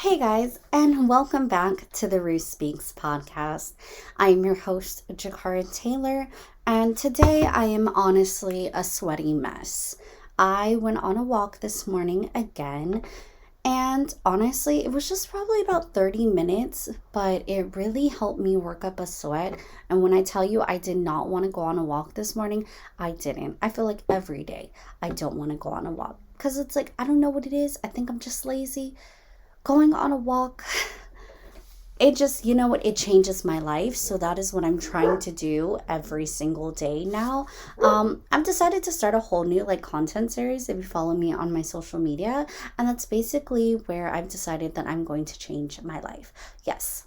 Hey guys, and welcome back to the Ruth Speaks podcast. I am your host, Jakara Taylor, and today I am honestly a sweaty mess. I went on a walk this morning again, and honestly, it was just probably about 30 minutes, but it really helped me work up a sweat. And when I tell you I did not want to go on a walk this morning, I didn't. I feel like every day I don't want to go on a walk because it's like, I don't know what it is. I think I'm just lazy going on a walk. It just, you know what, it changes my life. So that is what I'm trying to do every single day now. I've decided to start a whole new like content series if you follow me on my social media, and that's basically where I've decided that I'm going to change my life. Yes,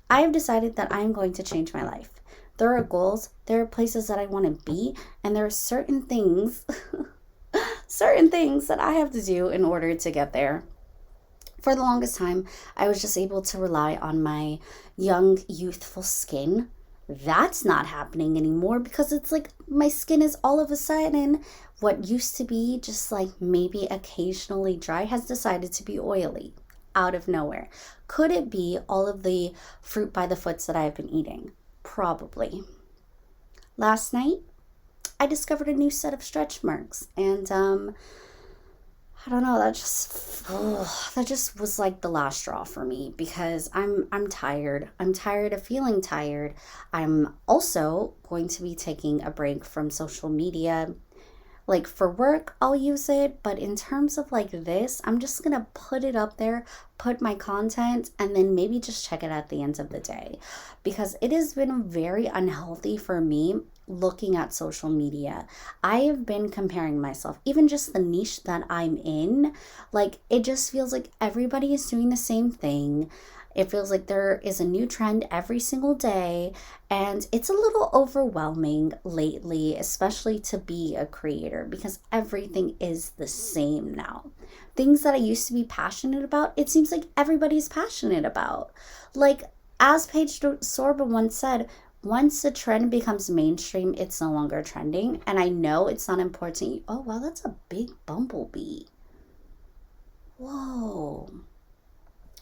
I have decided that I'm going to change my life. There are goals, there are places that I want to be, and there are certain things certain things that I have to do in order to get there. For the longest time, I was just able to rely on my young, youthful skin. That's not happening anymore because it's like my skin is all of a sudden what used to be just like maybe occasionally dry has decided to be oily out of nowhere. Could it be all of the fruit by the foots that I've been eating? Probably. Last night, I discovered a new set of stretch marks, and I don't know, that just was like the last straw for me because I'm tired. I'm tired of feeling tired. I'm also going to be taking a break from social media. Like for work, I'll use it, but in terms of like this, I'm just gonna put it up there, put my content, and then maybe just check it at the end of the day because it has been very unhealthy for me looking at social media. I have been comparing myself, even just the niche that I'm in. Like it just feels like everybody is doing the same thing. It feels like there is a new trend every single day, and it's a little overwhelming lately, especially to be a creator because everything is the same now. Things that I used to be passionate about, it seems like everybody's passionate about. Like, as Paige Sorba once said, once a trend becomes mainstream, it's no longer trending. And I know it's not important. Oh, wow, that's a big bumblebee. Whoa.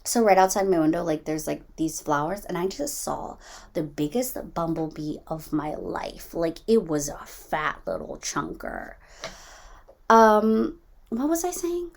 So right outside my window, like there's like these flowers, and I just saw the biggest bumblebee of my life. Like it was a fat little chunker. What was I saying?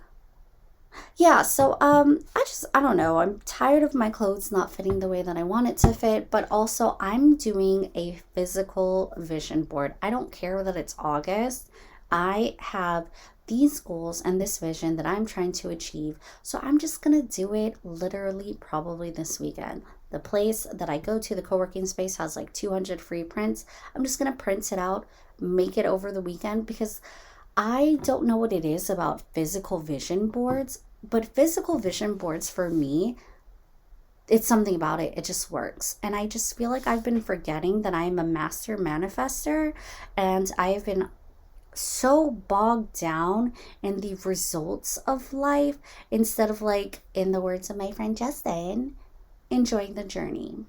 Yeah, so I don't know. I'm tired of my clothes not fitting the way that I want it to fit, but also I'm doing a physical vision board. I don't care that it's August. I have these goals and this vision that I'm trying to achieve. So I'm just going to do it literally probably this weekend. The place that I go to, the co-working space, has like 200 free prints. I'm just going to print it out, make it over the weekend because I don't know what it is about physical vision boards, but physical vision boards for me, it's something about it. It just works. And I just feel like I've been forgetting that I am a master manifester, and I have been so bogged down in the results of life instead of, like, in the words of my friend Justin, enjoying the journey.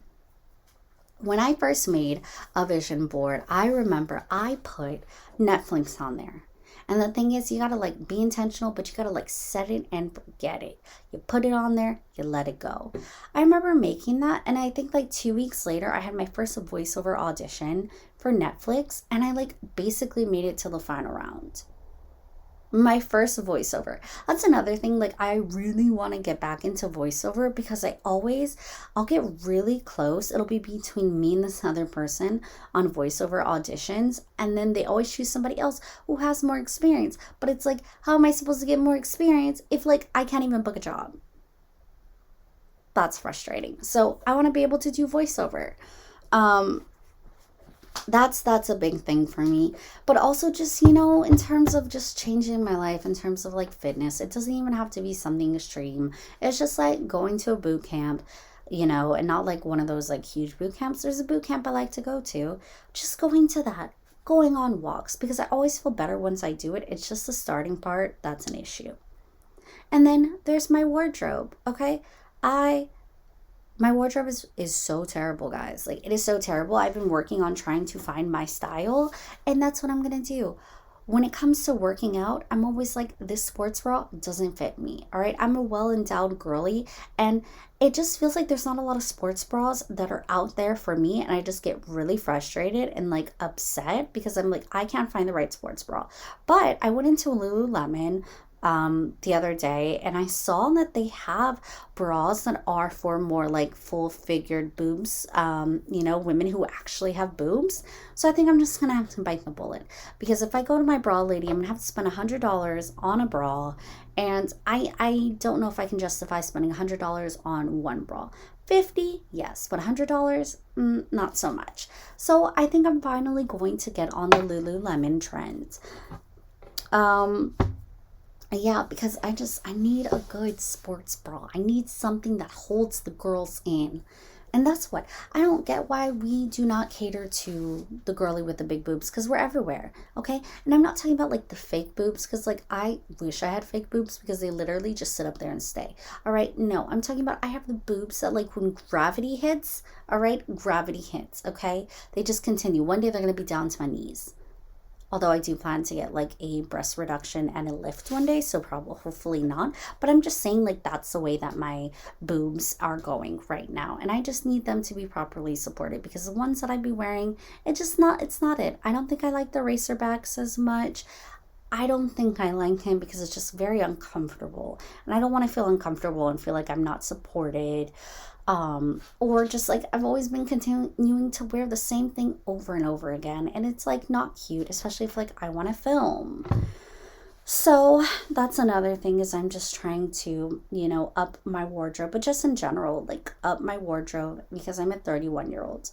When I first made a vision board, I remember I put Netflix on there. And the thing is, you gotta like be intentional, but you gotta like set it and forget it. You put it on there, you let it go. I remember making that, and I think like 2 weeks later, I had my first voiceover audition for Netflix, and I like basically made it to the final round. My first voiceover. That's another thing. Like, I really want to get back into voiceover because I'll get really close. It'll be between me and this other person on voiceover auditions. And then they always choose somebody else who has more experience. But it's like, how am I supposed to get more experience if, like, I can't even book a job? That's frustrating. So I want to be able to do voiceover. Um, that's a big thing for me, but also just, in terms of just changing my life, in terms of like fitness, it doesn't even have to be something extreme. It's just like going to a boot camp, and not like one of those like huge boot camps. There's a boot camp I like to go to, just going to that, going on walks, because I always feel better once I do it. It's just the starting part that's an issue. And then there's my wardrobe. Okay, I my wardrobe is so terrible, guys. Like, it is so terrible. I've been working on trying to find my style, and that's what I'm gonna do. when it comes to working out, I'm always like, this sports bra doesn't fit me. All right. I'm a well endowed girly, and it just feels like there's not a lot of sports bras that are out there for me. And I just get really frustrated and like upset because I'm like, I can't find the right sports bra. But I went into Lululemon the other day, and I saw that they have bras that are for more like full figured boobs, women who actually have boobs. So I think I'm just gonna have to bite the bullet, because if I go to my bra lady, I'm gonna have to spend $100 on a bra, and I don't know if I can justify spending $100 on one bra. 50, yes, but $100, not so much. So I think I'm finally going to get on the Lululemon trend. Um, yeah, because I need a good sports bra. I need something that holds the girls in. And that's what I don't get, why we do not cater to the girly with the big boobs, because we're everywhere. Okay. And I'm not talking about like the fake boobs, because like I wish I had fake boobs because they literally just sit up there and stay. All right. No, I'm talking about I have the boobs that like when gravity hits, all right, gravity hits. Okay. They just continue. One day they're going to be down to my knees. Although I do plan to get like a breast reduction and a lift one day, so probably hopefully not. But I'm just saying, like, that's the way that my boobs are going right now. And I just need them to be properly supported, because the ones that I'd be wearing, it's not it. I don't think I like the racerbacks as much. I don't think I like him because it's just very uncomfortable. And I don't want to feel uncomfortable and feel like I'm not supported. Or just like I've always been continuing to wear the same thing over and over again. And it's like not cute, especially if like I want to film. So that's another thing, is I'm just trying to, up my wardrobe, but just in general, like up my wardrobe, because I'm a 31-year-old.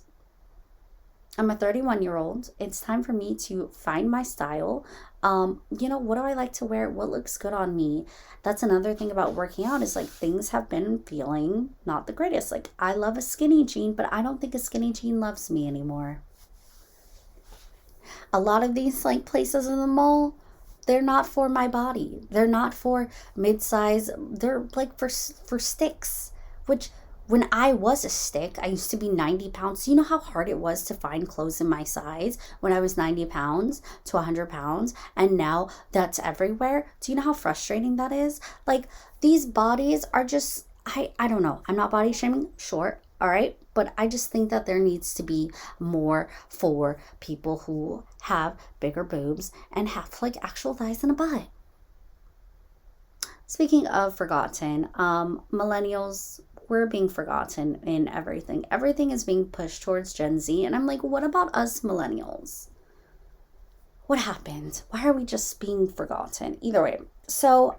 I'm a 31-year-old. It's time for me to find my style. What do I like to wear? What looks good on me? That's another thing about working out, is like things have been feeling not the greatest. Like I love a skinny jean, but I don't think a skinny jean loves me anymore. A lot of these like places in the mall, they're not for my body. They're not for mid-size. They're like for sticks, which when I was a stick, I used to be 90 pounds. Do you know how hard it was to find clothes in my size when I was 90 pounds to 100 pounds? And now that's everywhere. Do you know how frustrating that is? Like, these bodies are just, I don't know. I'm not body shaming, sure, all right? But I just think that there needs to be more for people who have bigger boobs and have like actual thighs and a butt. Speaking of forgotten, millennials, we're being forgotten in everything. Everything is being pushed towards Gen Z. And I'm like, what about us millennials? What happened? Why are we just being forgotten? Either way. So,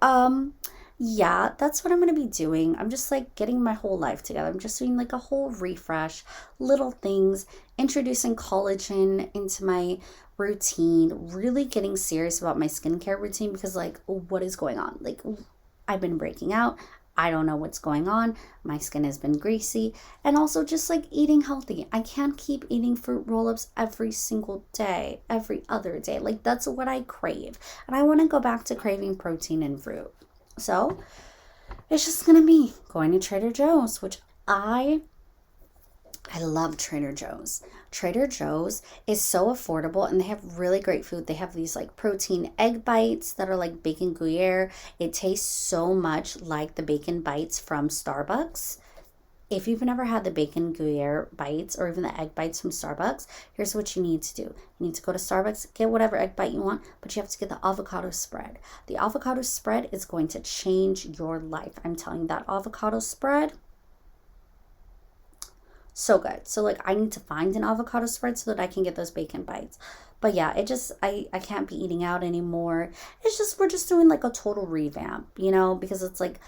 yeah, that's what I'm going to be doing. I'm just like getting my whole life together. I'm just doing like a whole refresh, little things, introducing collagen into my routine, really getting serious about my skincare routine, because like, what is going on? Like, I've been breaking out. I don't know what's going on. My skin has been greasy. And also just like eating healthy. I can't keep eating fruit roll-ups every single day, every other day. Like, that's what I crave. And I want to go back to craving protein and fruit. So it's just going to be going to Trader Joe's, which I love Trader Joe's. Trader Joe's is so affordable, and they have really great food. They have these like protein egg bites that are like bacon Gruyere. It tastes so much like the bacon bites from Starbucks. If you've never had the bacon Gruyere bites or even the egg bites from Starbucks, here's what you need to do. You need to go to Starbucks, get whatever egg bite you want, but you have to get the avocado spread. The avocado spread is going to change your life. I'm telling you, that avocado spread, so good. So like I need to find an avocado spread so that I can get those bacon bites. But yeah, I can't be eating out anymore. It's just, we're just doing like a total revamp, because it's like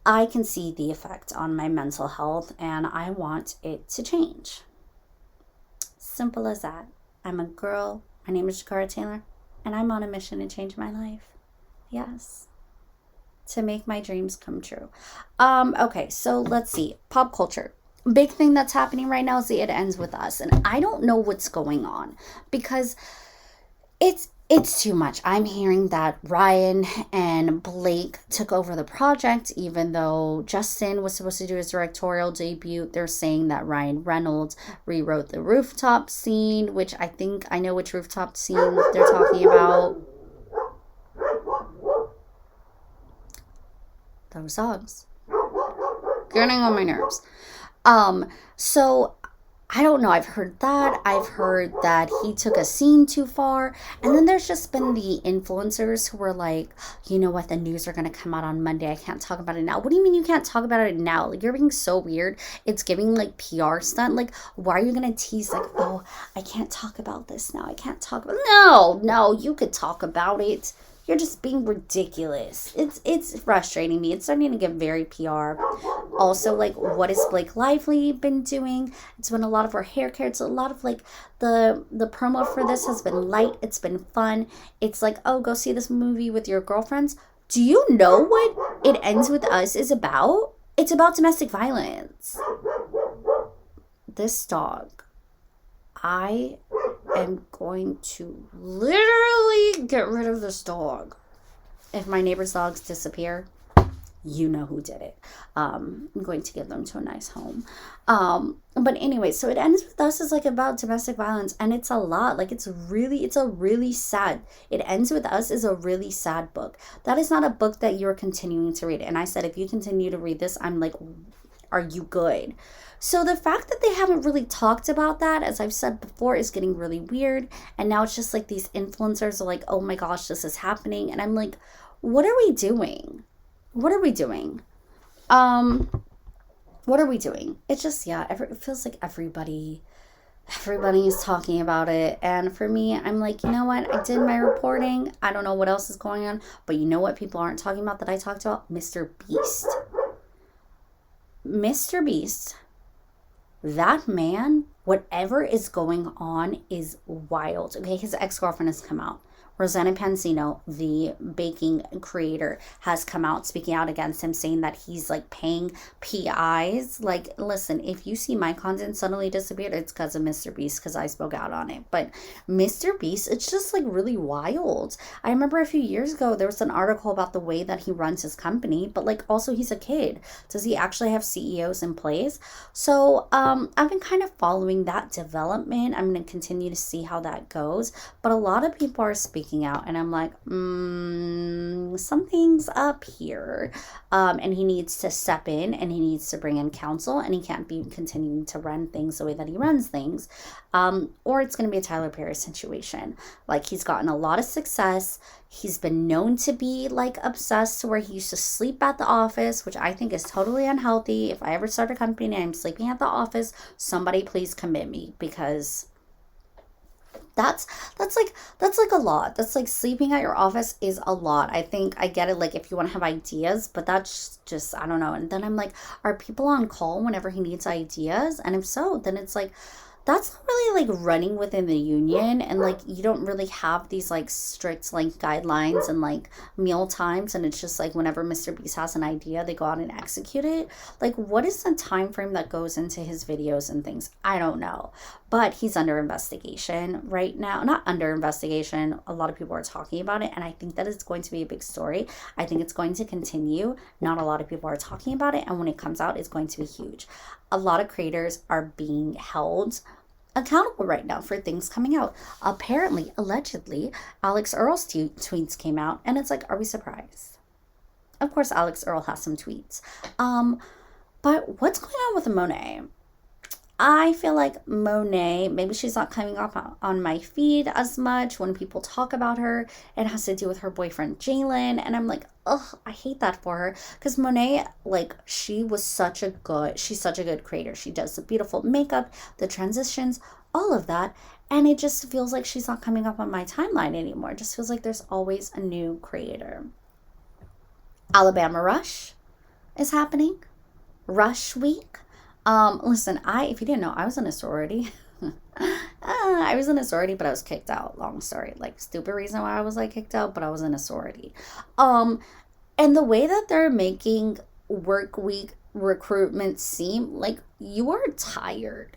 I can see the effect on my mental health, and I want it to change. Simple as that. I'm a girl. My name is Jakara Taylor, and I'm on a mission to change my life. Yes. To make my dreams come true. Okay, so let's see. Pop culture. Big thing that's happening right now is the It Ends With Us. And I don't know what's going on, because it's too much. I'm hearing that Ryan and Blake took over the project, even though Justin was supposed to do his directorial debut. They're saying that Ryan Reynolds rewrote the rooftop scene, which I think I know which rooftop scene they're talking about. Those dogs. Getting on my nerves. So I don't know. I've heard that. I've heard that he took a scene too far. And then there's just been the influencers who were like, you know what, the news are going to come out on Monday. I can't talk about it now. What do you mean you can't talk about it now? Like, you're being so weird. It's giving like PR stunt. Like, why are you going to tease like, oh, I can't talk about this now. I can't talk about No, you could talk about it. You're just being ridiculous. It's frustrating me. It's starting to get very PR. Also, like, what has Blake Lively been doing? It's been a lot of her hair care. It's a lot of like the promo for this has been light. It's been fun. It's like, oh, go see this movie with your girlfriends. Do you know what It Ends With Us is about? It's about domestic violence. This dog, I am going to literally get rid of this dog. If my neighbor's dogs disappear, you know who did it. I'm going to give them to a nice home. But anyway, so It Ends With Us is like about domestic violence, and it's a lot. Like, it's a really sad. It Ends With Us is a really sad book. That is not a book that you're continuing to read. And I said, if you continue to read this, I'm like, are you good? So the fact that they haven't really talked about that, as I've said before, is getting really weird. And now it's just like these influencers are like, oh my gosh, this is happening. And I'm like, what are we doing? What are we doing? What are we doing? It's just, it feels like everybody is talking about it. And for me, I'm like, you know what? I did my reporting. I don't know what else is going on. But you know what people aren't talking about that I talked about? Mr. Beast. Mr. Beast. That man, whatever is going on is wild. Okay, his ex-girlfriend has come out. Rosanna Pansino, the baking creator, has come out speaking out against him, saying that he's like paying PIs. Like, listen, if you see my content suddenly disappeared, it's because of Mr. Beast, because I spoke out on it. But Mr. Beast, it's just like really wild. I remember a few years ago, there was an article about the way that he runs his company, but like also he's a kid. Does he actually have CEOs in place? So I've been kind of following that development. I'm going to continue to see how that goes. But a lot of people are speaking out, and I'm like, something's up here, and he needs to step in, and he needs to bring in counsel, and he can't be continuing to run things the way that he runs things, or it's going to be a Tyler Perry situation. Like, he's gotten a lot of success. He's been known to be like obsessed to where he used to sleep at the office, which I think is totally unhealthy. If I ever start a company and I'm sleeping at the office, somebody please commit me, because that's like a lot. That's like sleeping at your office is a lot. I think I get it, like if you want to have ideas, but that's just, I don't know. And then I'm like, are people on call whenever he needs ideas? And if so, then it's like, that's not really like running within the union, and like you don't really have these like strict like guidelines and like meal times, and it's just like whenever Mr. Beast has an idea, they go out and execute it. Like, what is the time frame that goes into his videos and things? I don't know. But he's under investigation right now. Not under investigation. A lot of people are talking about it, and I think that it's going to be a big story. I think it's going to continue. Not a lot of people are talking about it, and when it comes out, it's going to be huge. A lot of creators are being held accountable right now for things coming out. Apparently, allegedly, Alex Earl's tweets came out, and it's like, are we surprised? Of course, Alex Earl has some tweets. But what's going on with Monet? I feel like Monet, maybe she's not coming up on my feed as much when people talk about her. It has to do with her boyfriend, Jalen. And I'm like, ugh, I hate that for her. Because Monet, like, she's such a good creator. She does the beautiful makeup, the transitions, all of that. And it just feels like she's not coming up on my timeline anymore. It just feels like there's always a new creator. Alabama Rush is happening. Rush Week. Listen, if you didn't know, I was in a sorority. I was in a sorority, but I was kicked out. Long story. Like, stupid reason why I was, like, kicked out, but I was in a sorority. And the way that they're making work week recruitment seem like you are tired.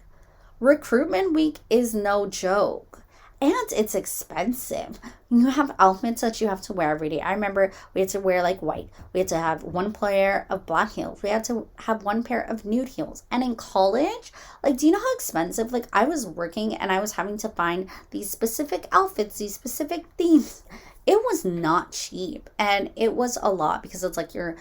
Recruitment week is no joke. And it's expensive. You have outfits that you have to wear every day. I remember we had to wear like white. We had to have one pair of black heels. We had to have one pair of nude heels. And in college, like, do you know how expensive? Like, I was working and I was having to find these specific outfits, these specific themes. it was not cheap, and it was a lot because it's like you're,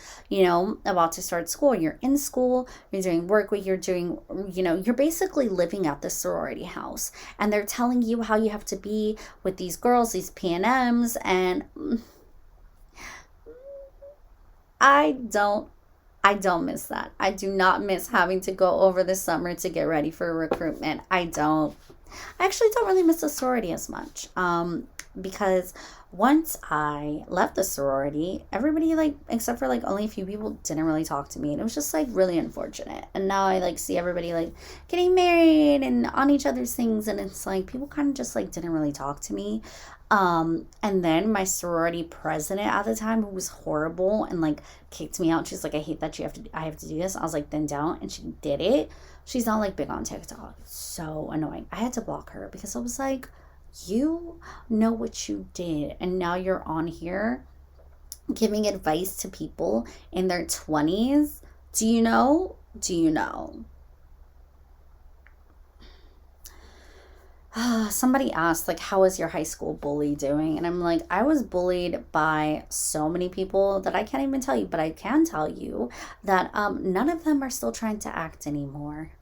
about to start school, you're in school, you're doing work week, you're doing, you're basically living at the sorority house, and they're telling you how you have to be with these girls, these PNMs, and I don't I don't miss that. I do not miss having to go over the summer to get ready for recruitment. I don't. I actually don't really miss the sorority as much. Because once I left the sorority, everybody, like, except for like only a few people, didn't really talk to me, and it was just like really unfortunate. And now I like see everybody like getting married and on each other's things, and it's like people kind of just like didn't really talk to me. And then my sorority president at the time, who was horrible and like kicked me out. She's like, I hate that I have to do this. I was like, then don't. And she did it. She's not like big on TikTok. It's so annoying. I had to block her because I was like, you know what you did, and now you're on here giving advice to people in their 20s. Do you know? Do you know? Somebody asked, like, how is your high school bully doing? And I'm like, I was bullied by so many people that I can't even tell you, but I can tell you that none of them are still trying to act anymore.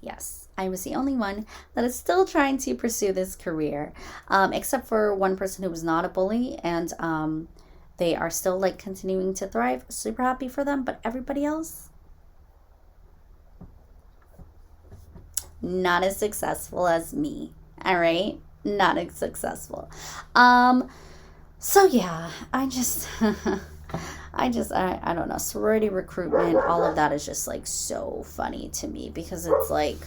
Yes, I was the only one that is still trying to pursue this career, except for one person who was not a bully, and they are still like continuing to thrive. Super happy for them, but everybody else, not as successful as me. All right, not as successful. Um, so yeah, I don't know. Sorority recruitment, all of that is just like so funny to me because it's like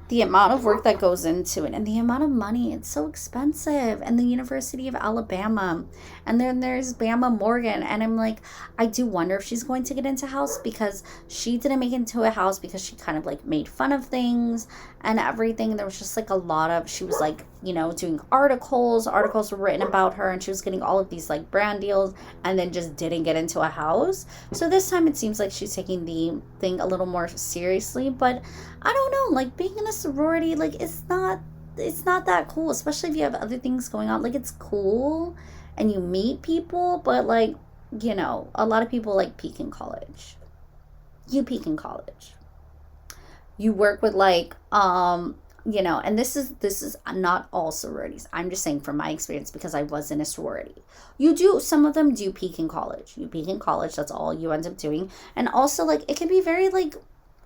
the amount of work that goes into it and the amount of money. It's so expensive. And the University of Alabama, and then there's Bama Morgan, and I'm like, I do wonder if she's going to get into house, because she didn't make it into a house because she kind of like made fun of things and everything. There was just like a lot of, she was like, doing articles were written about her, and she was getting all of these like brand deals, and then just didn't get into a house. So this time it seems like she's taking the thing a little more seriously, but I don't know, like being in a sorority, like it's not that cool, especially if you have other things going on. Like, it's cool and you meet people, but like, a lot of people like peak in college. You peak in college. You work with like and this is not all sororities. I'm just saying from my experience, because I was in a sorority. Some of them do peak in college. You peak in college, that's all you end up doing. And also, like, it can be very like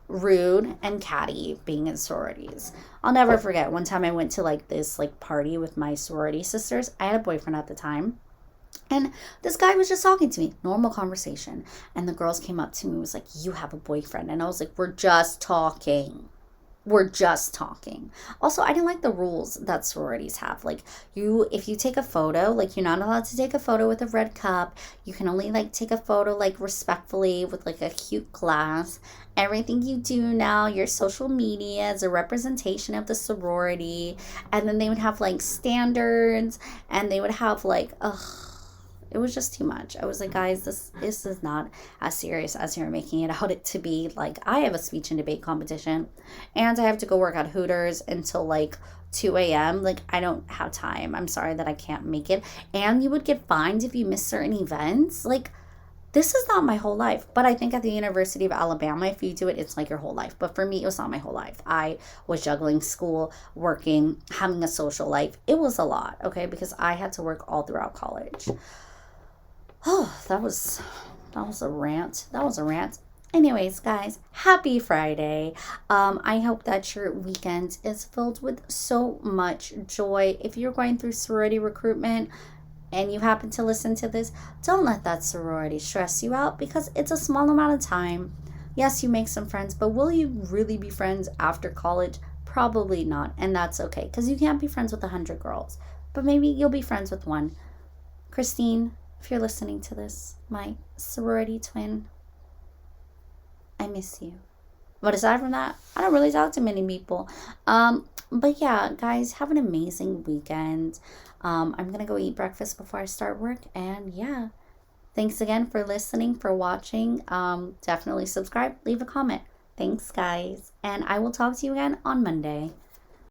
rude and catty being in sororities. I'll never forget one time I went to like this like party with my sorority sisters. I had a boyfriend at the time. And this guy was just talking to me, normal conversation. And the girls came up to me and was like, you have a boyfriend. And I was like, we're just talking. We're just talking. Also, I didn't like the rules that sororities have. Like, if you take a photo, like, you're not allowed to take a photo with a red cup. You can only like take a photo like respectfully with like a cute glass. Everything you do now, your social media is a representation of the sorority. And then they would have like standards, and they would have like, it was just too much. I was like, guys, this is not as serious as you're making it out to be. Like, I have a speech and debate competition, and I have to go work at Hooters until like 2 a.m. Like, I don't have time. I'm sorry that I can't make it. And you would get fined if you miss certain events. Like, this is not my whole life. But I think at the University of Alabama, if you do it, it's like your whole life. But for me, it was not my whole life. I was juggling school, working, having a social life. It was a lot, okay? Because I had to work all throughout college. Oh, that was a rant. That was a rant. Anyways, guys, happy Friday. I hope that your weekend is filled with so much joy. If you're going through sorority recruitment and you happen to listen to this, don't let that sorority stress you out, because it's a small amount of time. Yes, you make some friends, but will you really be friends after college? Probably not, and that's okay, because you can't be friends with 100 girls, but maybe you'll be friends with one. Christine, if you're listening to this, my sorority twin, I miss you. But aside from that, I don't really talk to many people. But yeah, guys, have an amazing weekend. I'm going to go eat breakfast before I start work. And yeah, thanks again for listening, for watching. Definitely subscribe, leave a comment. Thanks, guys. And I will talk to you again on Monday.